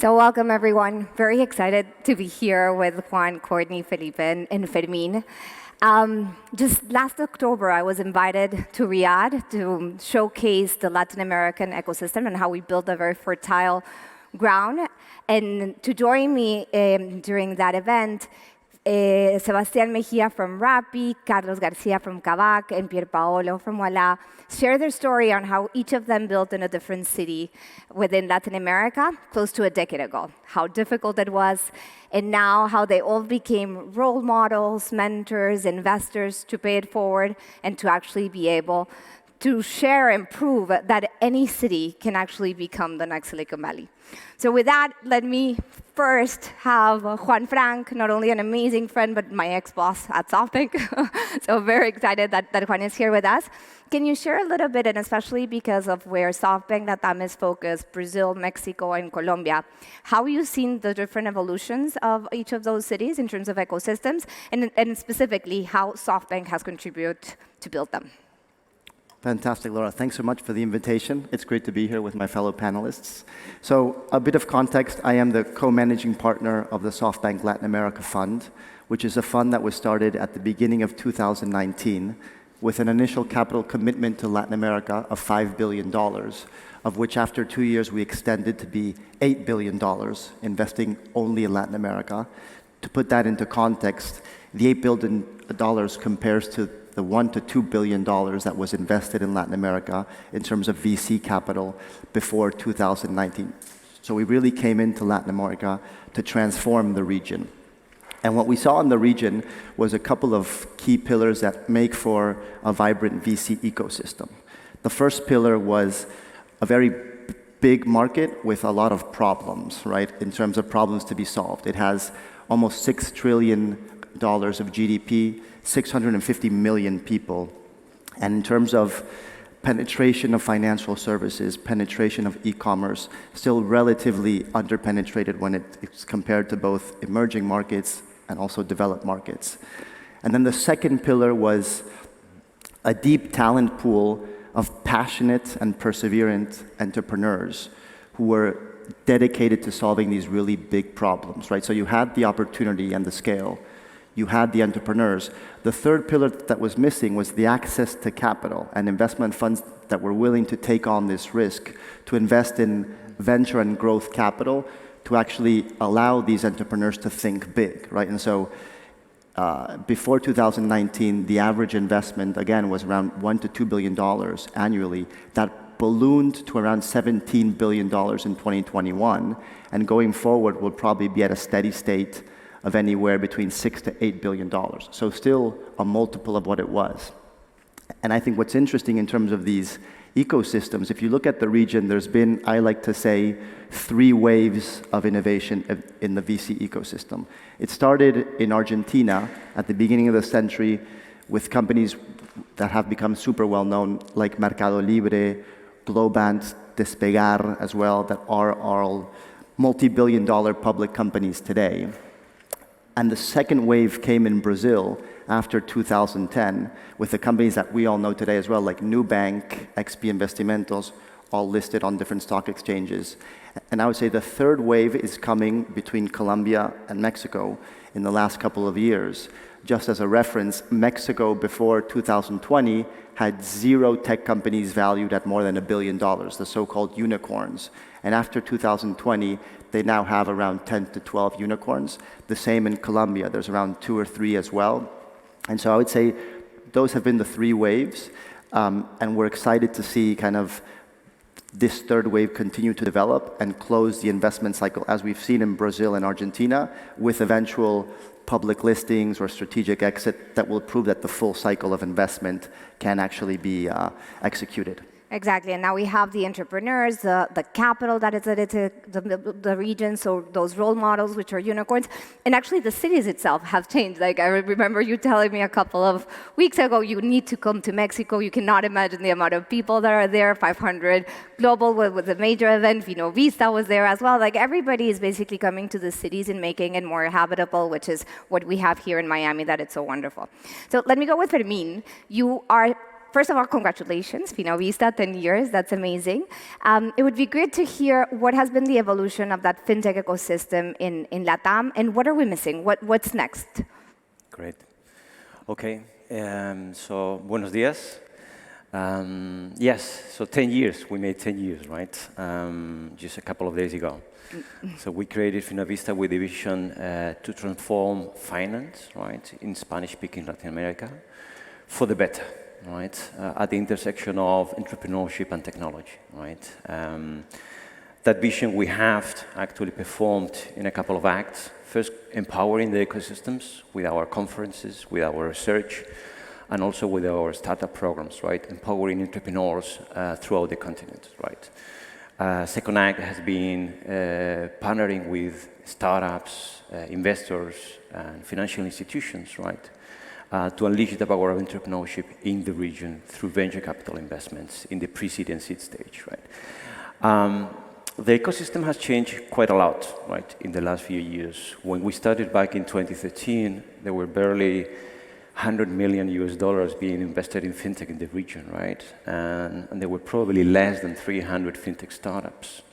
So welcome, everyone. Very excited to be here with Juan, Courtney, Felipe, and Fermin. Just last October, I was invited to Riyadh to showcase the Latin American ecosystem and how we built a very fertile ground. And to join me during that event, Sebastián Mejia from Rappi, Carlos Garcia from Kavak, and Pier Paolo from Walla share their story on how each of them built in a different city within Latin America close to a decade ago, how difficult it was, and now how they all became role models, mentors, investors to pay it forward and to actually be able to share and prove that any city can actually become the next Silicon Valley. So with that, let me first have Juan Franck, not only an amazing friend, but my ex-boss at SoftBank. So very excited that Juan is here with us. Can you share a little bit, and especially because of where SoftBank Latam is focused, Brazil, Mexico, and Colombia, how you've seen the different evolutions of each of those cities in terms of ecosystems, and specifically how SoftBank has contributed to build them? Fantastic, Laura. Thanks so much for the invitation. It's great to be here with my fellow panelists. So a bit of context, I am the co-managing partner of the SoftBank Latin America Fund, which is a fund that was started at the beginning of 2019 with an initial capital commitment to Latin America of $5 billion, of which after 2 years we extended to be $8 billion, investing only in Latin America. To put that into context, the $8 billion compares to the $1 to $2 billion that was invested in Latin America in terms of VC capital before 2019. So we really came into Latin America to transform the region. And what we saw in the region was a couple of key pillars that make for a vibrant VC ecosystem. The first pillar was a very big market with a lot of problems, right, in terms of problems to be solved. It has almost $6 trillion of GDP, 650 million people. And in terms of penetration of financial services, penetration of e-commerce, still relatively underpenetrated when it's compared to both emerging markets and also developed markets. And then the second pillar was a deep talent pool of passionate and perseverant entrepreneurs who were dedicated to solving these really big problems, right? So you had the opportunity and the scale. You had the entrepreneurs. The third pillar that was missing was the access to capital and investment funds that were willing to take on this risk, to invest in venture and growth capital, to actually allow these entrepreneurs to think big, right? And so before 2019, the average investment, again, was around $1 to $2 billion annually. That ballooned to around $17 billion in 2021, and going forward will probably be at a steady state of anywhere between $6 to $8 billion. So still a multiple of what it was. And I think what's interesting in terms of these ecosystems, if you look at the region, there's been, I like to say, 3 waves of innovation in the VC ecosystem. It started in Argentina at the beginning of the century with companies that have become super well known, like Mercado Libre, Globant, Despegar as well, that are all multi-billion-dollar public companies today. And the second wave came in Brazil after 2010 with the companies that we all know today as well, like Nubank, XP Investimentos, all listed on different stock exchanges. And I would say the third wave is coming between Colombia and Mexico in the last couple of years. Just as a reference, Mexico before 2020 had 0 tech companies valued at more than $1 billion, the so-called unicorns. And after 2020, they now have around 10 to 12 unicorns. The same in Colombia. There's around 2 or 3 as well. And so I would say those have been the 3 waves. And we're excited to see kind of this third wave continue to develop and close the investment cycle, as we've seen in Brazil and Argentina, with eventual public listings or strategic exit that will prove that the full cycle of investment can actually be executed. Exactly, and now we have the entrepreneurs, the capital that is added to the region, so those role models, which are unicorns, and actually the cities itself have changed. Like I remember you telling me a couple of weeks ago, you need to come to Mexico. You cannot imagine the amount of people that are there, 500 global with a major event. Vino Vista was there as well. Like everybody is basically coming to the cities and making it more habitable, which is what we have here in Miami, that it's so wonderful. So let me go with Fermin. You are first of all, congratulations, Fina Vista, 10 years, that's amazing. It would be great to hear what has been the evolution of that fintech ecosystem in LATAM, and what are we missing? What's next? Great. Okay, so buenos días. Yes, so 10 years, we made 10 years, right? Just a couple of days ago. So we created Finavista with a vision to transform finance, right, in Spanish-speaking Latin America for the better, right, at the intersection of entrepreneurship and technology, right? That vision we have actually performed in a couple of acts. First, empowering the ecosystems with our conferences, with our research, and also with our startup programs, right? Empowering entrepreneurs throughout the continent, right? Second act has been partnering with startups, investors, and financial institutions, right? To unleash the power of entrepreneurship in the region through venture capital investments in the pre-seed and seed stage, right? The ecosystem has changed quite a lot, right, in the last few years. When we started back in 2013, there were barely $100 million being invested in fintech in the region, right? And there were probably less than 300 fintech startups.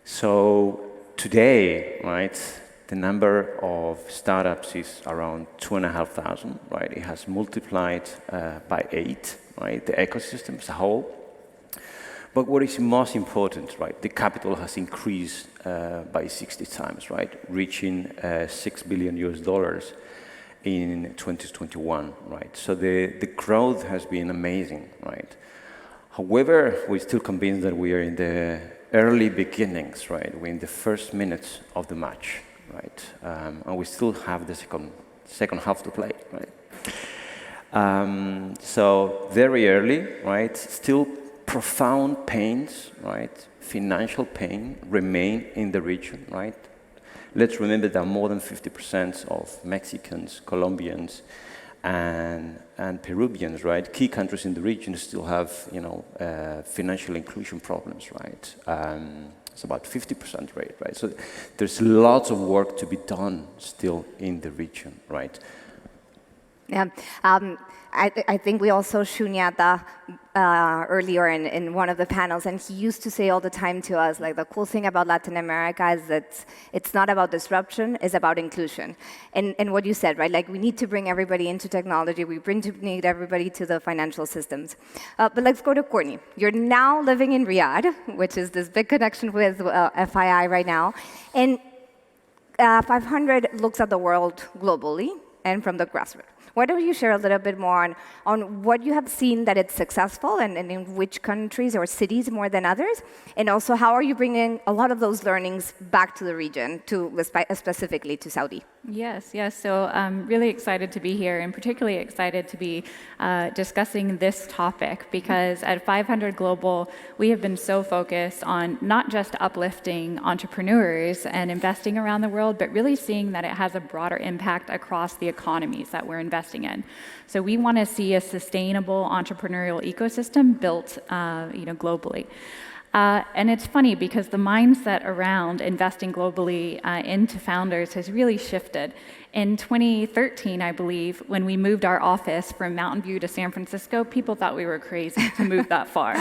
So today, right, the number of startups is around 2,500, right? It has multiplied by 8, right, the ecosystem as a whole. But what is most important, right, the capital has increased by 60 times, right, reaching $6 billion in 2021, right? So the growth has been amazing, right? However, we're still convinced that we are in the early beginnings, right? We're in the first minutes of the match, right? And we still have the second half to play, right? So very early, right? Still profound pains, right? Financial pain remain in the region, right? Let's remember that more than 50% of Mexicans, Colombians, and Peruvians, right? Key countries in the region still have, financial inclusion problems, right? It's about 50% rate, right? So there's lots of work to be done still in the region, right? Yeah, I think we also Shunyata earlier in one of the panels, and he used to say all the time to us, like, the cool thing about Latin America is that it's not about disruption, it's about inclusion. And what you said, right? Like, we need to bring everybody into technology, need everybody to the financial systems. But let's go to Courtney. You're now living in Riyadh, which is this big connection with FII right now. And 500 looks at the world globally and from the grassroots. Why don't you share a little bit more on what you have seen that it's successful, and in which countries or cities more than others? And also, how are you bringing a lot of those learnings back to the region, specifically to Saudi? Yes. So I'm really excited to be here, and particularly excited to be discussing this topic, because at 500 Global, we have been so focused on not just uplifting entrepreneurs and investing around the world, but really seeing that it has a broader impact across the economies that we're investing in. So we want to see a sustainable entrepreneurial ecosystem built, globally. And it's funny because the mindset around investing globally into founders has really shifted. In 2013, I believe, when we moved our office from Mountain View to San Francisco, people thought we were crazy to move that far.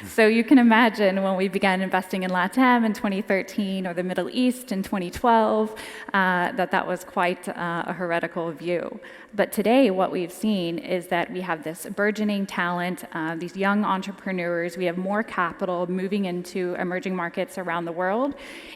So you can imagine when we began investing in LATAM in 2013 or the Middle East in 2012, that was quite a heretical view. But today, what we've seen is that we have this burgeoning talent, these young entrepreneurs, we have more capital moving into emerging markets around the world.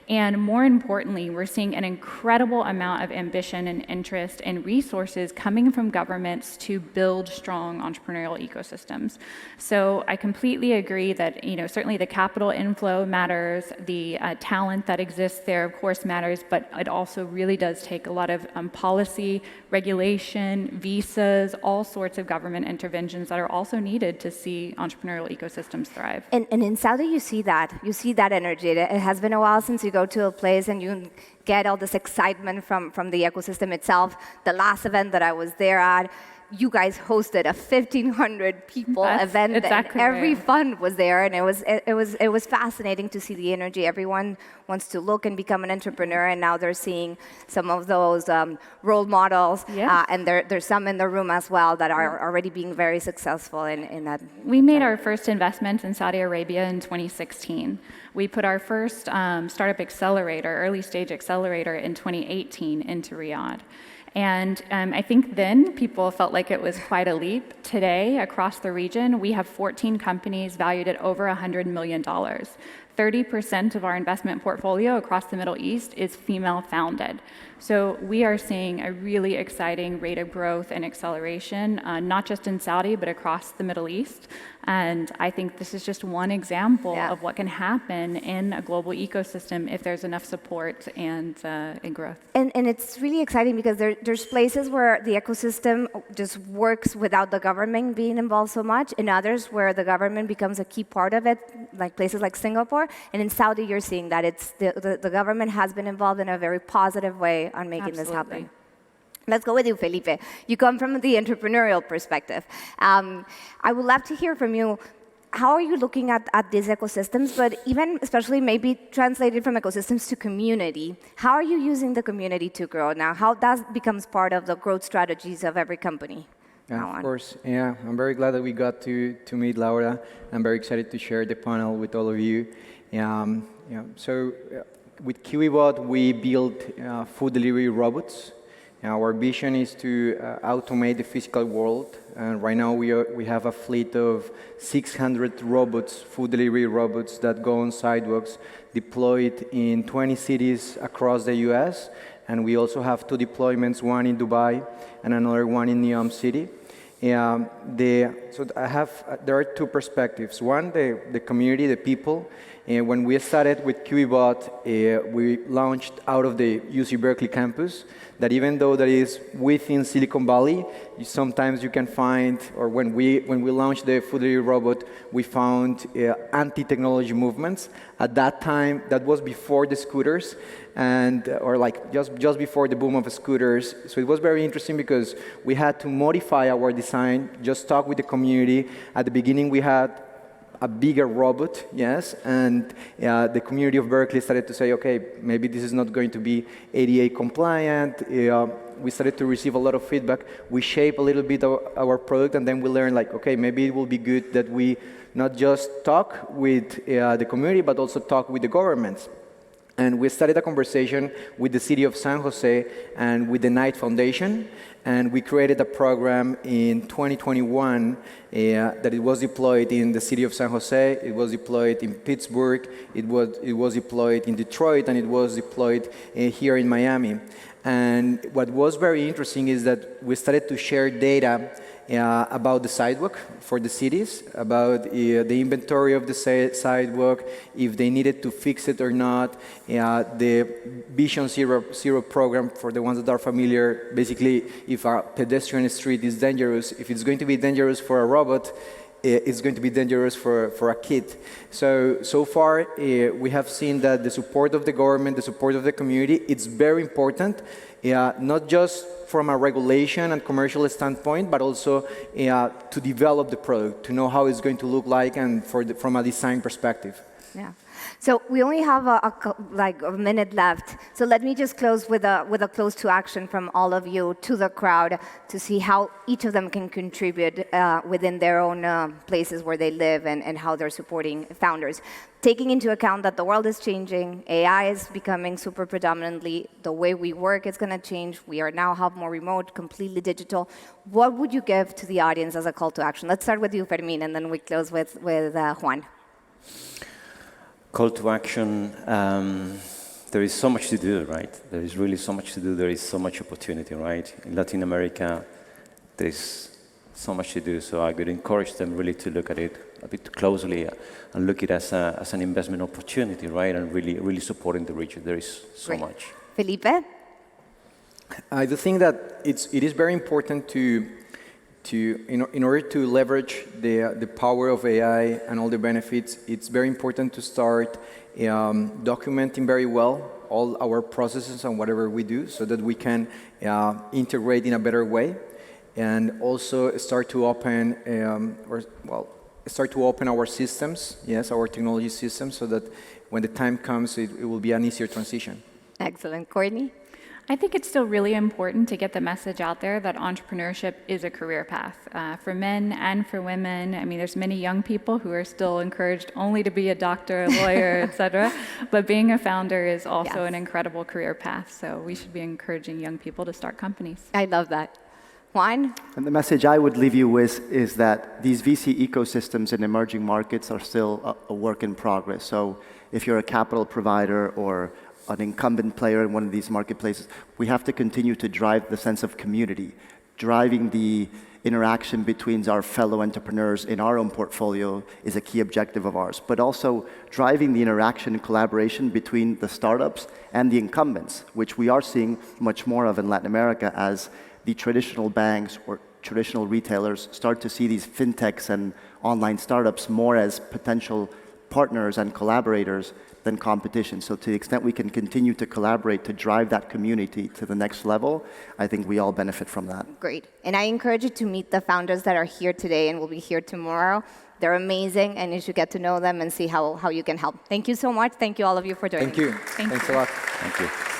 And more importantly, we're seeing an incredible amount of ambition and interest and resources coming from governments to build strong entrepreneurial ecosystems. So I completely agree that, certainly the capital inflow matters, the talent that exists there, of course, matters, but it also really does take a lot of policy, regulation, visas, all sorts of government interventions that are also needed to see entrepreneurial ecosystems thrive. And in Saudi, you see that energy. It has been a while since you go to a place and you get all this excitement from the ecosystem itself. The last event that I was there at, you guys hosted a 1,500 people That's event. exactly and every right. fund was there, and it was fascinating to see the energy. Everyone wants to look and become an entrepreneur, and now they're seeing some of those role models. Yes. And there's some in the room as well that are already being very successful in that. We made our first investment in Saudi Arabia in 2016. We put our first startup accelerator, early stage accelerator in 2018 into Riyadh. And I think then people felt like it was quite a leap. Today, across the region, we have 14 companies valued at over $100 million. 30% of our investment portfolio across the Middle East is female founded. So we are seeing a really exciting rate of growth and acceleration, not just in Saudi, but across the Middle East. And I think this is just one example of what can happen in a global ecosystem if there's enough support and growth. And it's really exciting because there's places where the ecosystem just works without the government being involved so much, and others where the government becomes a key part of it, like places like Singapore. And in Saudi, you're seeing that it's the government has been involved in a very positive way on making this happen. Let's go with you, Felipe. You come from the entrepreneurial perspective. I would love to hear from you. How are you looking at these ecosystems, but even especially maybe translated from ecosystems to community? How are you using the community to grow now? How that becomes part of the growth strategies of every company? Yeah, of course. Yeah, I'm very glad that we got to meet Laura. I'm very excited to share the panel with all of you. With KiwiBot, we built food delivery robots. Our vision is to automate the physical world. And right now we have a fleet of 600 robots, food delivery robots that go on sidewalks, deployed in 20 cities across the US. And we also have 2 deployments, one in Dubai and another one in Neom City. There are 2 perspectives. One, the community, the people. When we started with KiwiBot, we launched out of the UC Berkeley campus. That even though that is within Silicon Valley, sometimes you can find, or when we launched the food delivery robot, we found anti-technology movements. At that time, that was before the scooters, or like just before the boom of scooters. So it was very interesting because we had to modify our design, just talk with the community. At the beginning, we had a bigger robot, yes, and the community of Berkeley started to say, okay, maybe this is not going to be ADA compliant. We started to receive a lot of feedback. We shape a little bit of our product, and then we learned, like, okay, maybe it will be good that we not just talk with the community, but also talk with the governments. And we started a conversation with the city of San Jose and with the Knight Foundation, and we created a program in 2021 that it was deployed in the city of San Jose, it was deployed in Pittsburgh, it was deployed in Detroit, and it was deployed here in Miami. And what was very interesting is that we started to share data about the sidewalk for the cities, about the inventory of the sidewalk, if they needed to fix it or not, the Vision Zero program, for the ones that are familiar. Basically, if a pedestrian street is dangerous, if it's going to be dangerous for a robot, it's going to be dangerous for a kid. So far, we have seen that the support of the government, the support of the community, it's very important, not just from a regulation and commercial standpoint, but also to develop the product, to know how it's going to look like, and from a design perspective. Yeah. So we only have a minute left. So let me just close with a close to action from all of you to the crowd to see how each of them can contribute within their own places where they live and how they're supporting founders. Taking into account that the world is changing, AI is becoming super predominantly, the way we work is going to change. We are now have more remote, completely digital. What would you give to the audience as a call to action? Let's start with you, Fermin, and then we close with Juan. Call to action, there is so much to do, right? There is really so much to do. There is so much opportunity, right? In Latin America, there is so much to do. So I would encourage them really to look at it a bit closely and look at it as an investment opportunity, right? And really supporting the region. There is so much. Felipe? I do think that it is very important in order to leverage the power of AI and all the benefits, it's very important to start documenting very well all our processes and whatever we do so that we can integrate in a better way. and also start to open, start to open our systems, yes, our technology systems, so that when the time comes, it will be an easier transition. Excellent. Courtney? I think it's still really important to get the message out there that entrepreneurship is a career path for men and for women. I mean, there's many young people who are still encouraged only to be a doctor, a lawyer, etc. But being a founder is also an incredible career path. So we should be encouraging young people to start companies. I love that. Juan? And the message I would leave you with is that these VC ecosystems in emerging markets are still a work in progress. So if you're a capital provider or an incumbent player in one of these marketplaces, we have to continue to drive the sense of community, driving the interaction between our fellow entrepreneurs in our own portfolio is a key objective of ours, but also driving the interaction and collaboration between the startups and the incumbents, which we are seeing much more of in Latin America as the traditional banks or traditional retailers start to see these fintechs and online startups more as potential partners and collaborators than competition. So to the extent we can continue to collaborate to drive that community to the next level, I think we all benefit from that. Great. And I encourage you to meet the founders that are here today and will be here tomorrow. They're amazing, and you should get to know them and see how you can help. Thank you so much. Thank you, all of you, for joining. Thank you. Thank Thanks you. a lot. Thank you.